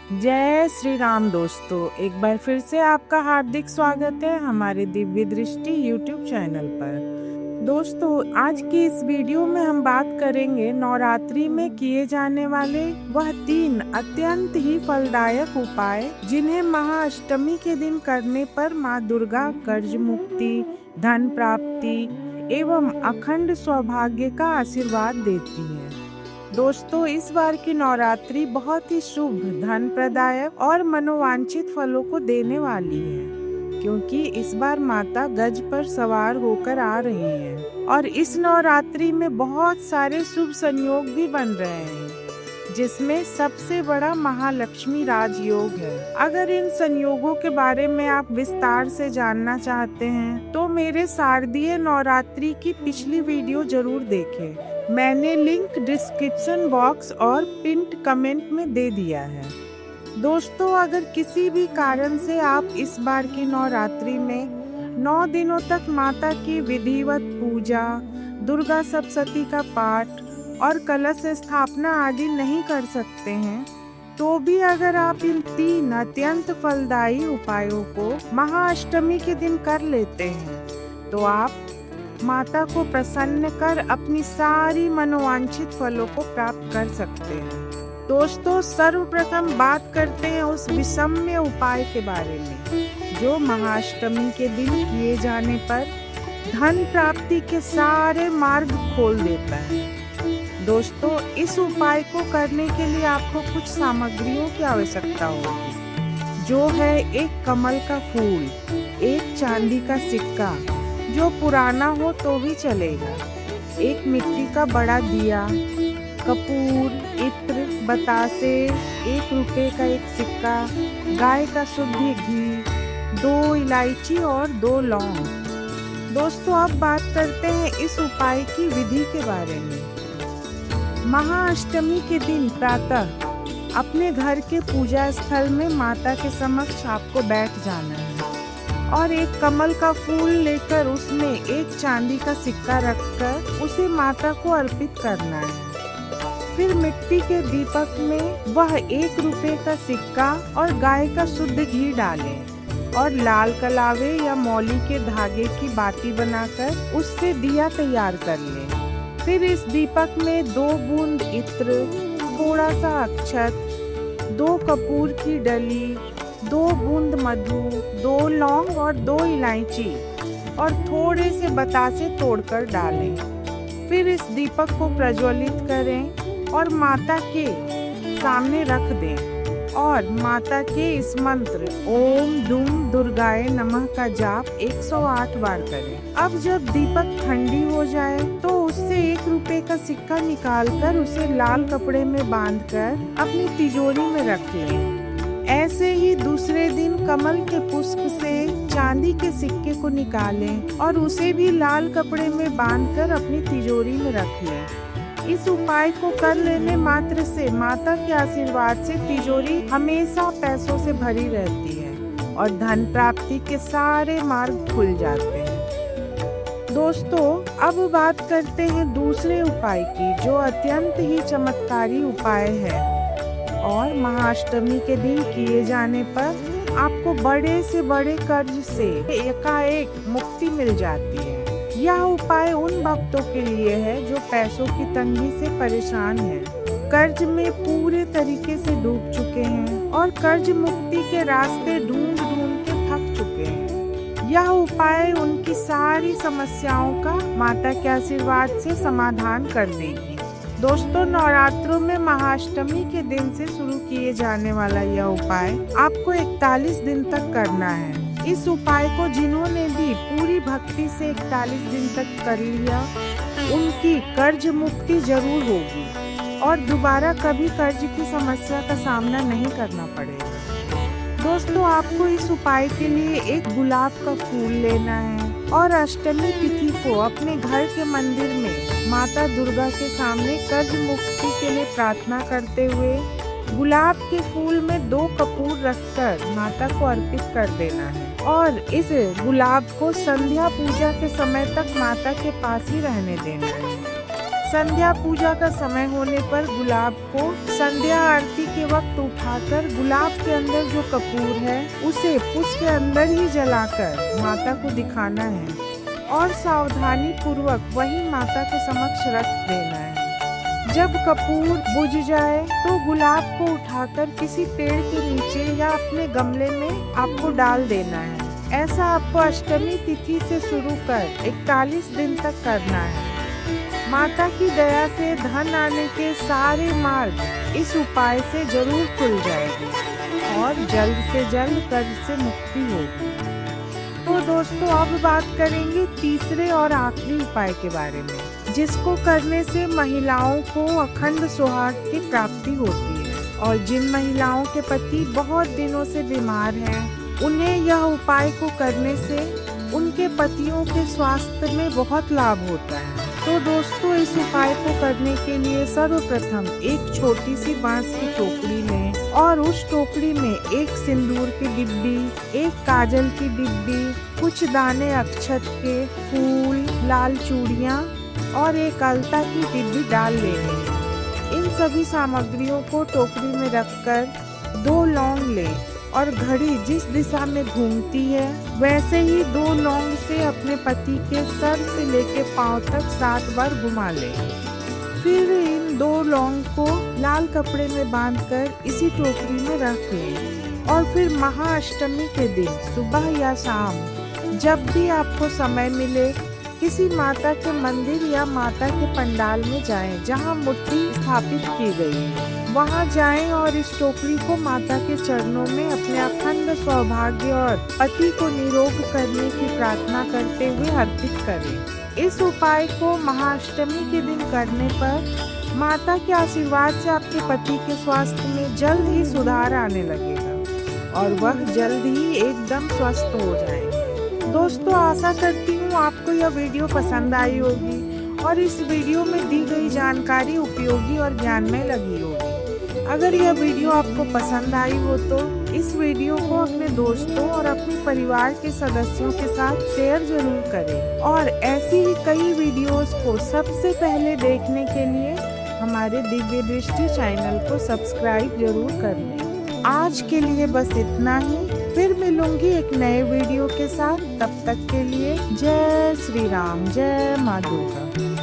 जय श्री राम दोस्तों, एक बार फिर से आपका हार्दिक स्वागत है हमारे दिव्य दृष्टि यूट्यूब चैनल पर। दोस्तों, आज की इस वीडियो में हम बात करेंगे नवरात्रि में किए जाने वाले वह 3 अत्यंत ही फलदायक उपाय जिन्हें महाअष्टमी के दिन करने पर माँ दुर्गा कर्ज मुक्ति, धन प्राप्ति एवं अखंड सौभाग्य का आशीर्वाद देती है। दोस्तों, इस बार की नवरात्रि बहुत ही शुभ, धन प्रदायक और मनोवांछित फलों को देने वाली है, क्योंकि इस बार माता गज पर सवार होकर आ रही हैं और इस नवरात्रि में बहुत सारे शुभ संयोग भी बन रहे हैं, जिसमें सबसे बड़ा महालक्ष्मी राजयोग है। अगर इन संयोगों के बारे में आप विस्तार से जानना चाहते हैं तो मेरे शारदीय नवरात्रि की पिछली वीडियो जरूर देखें। मैंने लिंक डिस्क्रिप्शन बॉक्स और पिंड कमेंट में दे दिया है। दोस्तों, अगर किसी भी कारण से आप इस बार की नवरात्रि में 9 दिनों तक माता की विधिवत पूजा, दुर्गा सप्तशती का पाठ और कलश स्थापना आदि नहीं कर सकते हैं, तो भी अगर आप इन 3 अत्यंत फलदायी उपायों को महाअष्टमी के दिन कर लेते हैं तो आप माता को प्रसन्न कर अपनी सारी मनोवांछित फलों को प्राप्त कर सकते हैं। दोस्तों, सर्वप्रथम बात करते हैं उस विषम्य उपाय के बारे में जो महाअष्टमी के दिन किए जाने पर धन प्राप्ति के सारे मार्ग खोल देता है। दोस्तों, इस उपाय को करने के लिए आपको कुछ सामग्रियों की आवश्यकता होगी, जो है एक कमल का फूल, एक चांदी का सिक्का जो पुराना हो तो भी चलेगा, एक मिट्टी का बड़ा दिया, कपूर, इत्र, बतासे, 1 रुपए का एक सिक्का, गाय का शुद्ध घी, 2 इलायची और 2 लौंग। दोस्तों, अब बात करते हैं इस उपाय की विधि के बारे में। महाअष्टमी के दिन प्रातः अपने घर के पूजा स्थल में माता के समक्ष आपको बैठ जाना है और एक कमल का फूल लेकर उसमें एक चांदी का सिक्का रखकर उसे माता को अर्पित करना है। फिर मिट्टी के दीपक में वह 1 रुपए का सिक्का और गाय का शुद्ध घी डालें और लाल कलावे या मौली के धागे की बाती बनाकर उससे दिया तैयार कर लें। फिर इस दीपक में 2 बूंद इत्र, थोड़ा सा अक्षत, 2 कपूर की डली, 2 बूंद मधु, 2 लौंग और 2 इलायची और थोड़े से बतासे तोड़कर डालें। फिर इस दीपक को प्रज्वलित करें और माता के सामने रख दें और माता के इस मंत्र ओम धूम दुर्गाय नमः का जाप 108 बार करें। अब जब दीपक ठंडी हो जाए तो उससे 1 रुपए का सिक्का निकालकर उसे लाल कपड़े में बांधकर अपनी तिजोरी में रख लें। ऐसे ही दूसरे दिन कमल के पुष्प से चांदी के सिक्के को निकालें और उसे भी लाल कपड़े में बांधकर अपनी तिजोरी में रख लें। इस उपाय को कर लेने मात्र से माता के आशीर्वाद से तिजोरी हमेशा पैसों से भरी रहती है और धन प्राप्ति के सारे मार्ग खुल जाते हैं। दोस्तों, अब बात करते हैं दूसरे उपाय की, जो अत्यंत ही चमत्कारी उपाय है और महाअष्टमी के दिन किए जाने पर आपको बड़े से बड़े कर्ज से एकाएक मुक्ति मिल जाती है। यह उपाय उन भक्तों के लिए है जो पैसों की तंगी से परेशान हैं, कर्ज में पूरे तरीके से डूब चुके हैं और कर्ज मुक्ति के रास्ते ढूंढ ढूंढ के थक चुके हैं। यह उपाय उनकी सारी समस्याओं का माता के आशीर्वाद से समाधान कर देगी। दोस्तों, नवरात्रों में महाअष्टमी के दिन से शुरू किए जाने वाला यह उपाय आपको 41 दिन तक करना है। इस उपाय को जिन्होंने भी पूरी भक्ति से 41 दिन तक कर लिया, उनकी कर्ज मुक्ति जरूर होगी और दोबारा कभी कर्ज की समस्या का सामना नहीं करना पड़ेगा। दोस्तों, आपको इस उपाय के लिए एक गुलाब का फूल लेना है और अष्टमी तिथि को अपने घर के मंदिर में माता दुर्गा के सामने कर्ज मुक्ति के लिए प्रार्थना करते हुए गुलाब के फूल में 2 कपूर रखकर माता को अर्पित कर देना है और इस गुलाब को संध्या पूजा के समय तक माता के पास ही रहने देना है। संध्या पूजा का समय होने पर गुलाब को संध्या आरती के वक्त उठाकर गुलाब के अंदर जो कपूर है उसे पुष्प के अंदर ही जलाकर माता को दिखाना है और सावधानी पूर्वक वही माता के समक्ष रख देना है। जब कपूर बुझ जाए तो गुलाब को उठाकर किसी पेड़ के नीचे या अपने गमले में आपको डाल देना है। ऐसा आपको अष्टमी तिथि से शुरू कर 41 दिन तक करना है। माता की दया से धन आने के सारे मार्ग इस उपाय से जरूर खुल जाएंगे और जल्द से जल्द कर्ज से मुक्ति होगी। तो दोस्तों अब बात करेंगे तीसरे और आखिरी उपाय के बारे में, जिसको करने से महिलाओं को अखंड सुहाग की प्राप्ति होती है। और जिन महिलाओं के पति बहुत दिनों से बीमार हैं, उन्हें यह उपाय को करने से उनके पतियों के स्वास्थ्य में बहुत लाभ होता है। तो दोस्तों इस उपाय को करने के लिए सर्वप्रथम एक छोटी सी बांस की टोकरी लें और उस टोकरी में एक सिंदूर की डिब्बी, एक काजल की डिब्बी, कुछ दाने अक्षत के, फूल, लाल चूड़ियाँ और एक अलता की डिब्बी डाल लेनी है। इन सभी सामग्रियों को टोकरी में रखकर 2 लौंग लें और घड़ी जिस दिशा में घूमती है वैसे ही 2 लौंग से अपने पति के सर से लेके पांव तक 7 बार घुमा लें। फिर इन 2 लौंग को लाल कपड़े में बांधकर इसी टोकरी में रख लें और फिर महाअष्टमी के दिन सुबह या शाम जब भी आपको समय मिले किसी माता के मंदिर या माता के पंडाल में जाएं जहां मूर्ति स्थापित की गई है। वहां जाएं और इस टोकरी को माता के चरणों में अपने अखंड सौभाग्य और पति को निरोग करने की प्रार्थना करते हुए अर्पित करें। इस उपाय को महाअष्टमी के दिन करने पर माता के आशीर्वाद से आपके पति के स्वास्थ्य में जल्द ही सुधार आने लगेगा और वह जल्द ही एकदम स्वस्थ हो जाएंगे। दोस्तों आशा करती हूँ आपको यह वीडियो पसंद आई होगी और इस वीडियो में दी गई जानकारी उपयोगी और ज्ञानमय लगी होगी। अगर यह वीडियो आपको पसंद आई हो तो इस वीडियो को अपने दोस्तों और अपने परिवार के सदस्यों के साथ शेयर जरूर करें और ऐसी ही कई वीडियोस को सबसे पहले देखने के लिए हमारे दिव्य दृष्टि चैनल को सब्सक्राइब जरूर कर लें। आज के लिए बस इतना ही, फिर मिलूंगी एक नए वीडियो के साथ। तब तक के लिए जय श्री राम, जय माँ दुर्गा।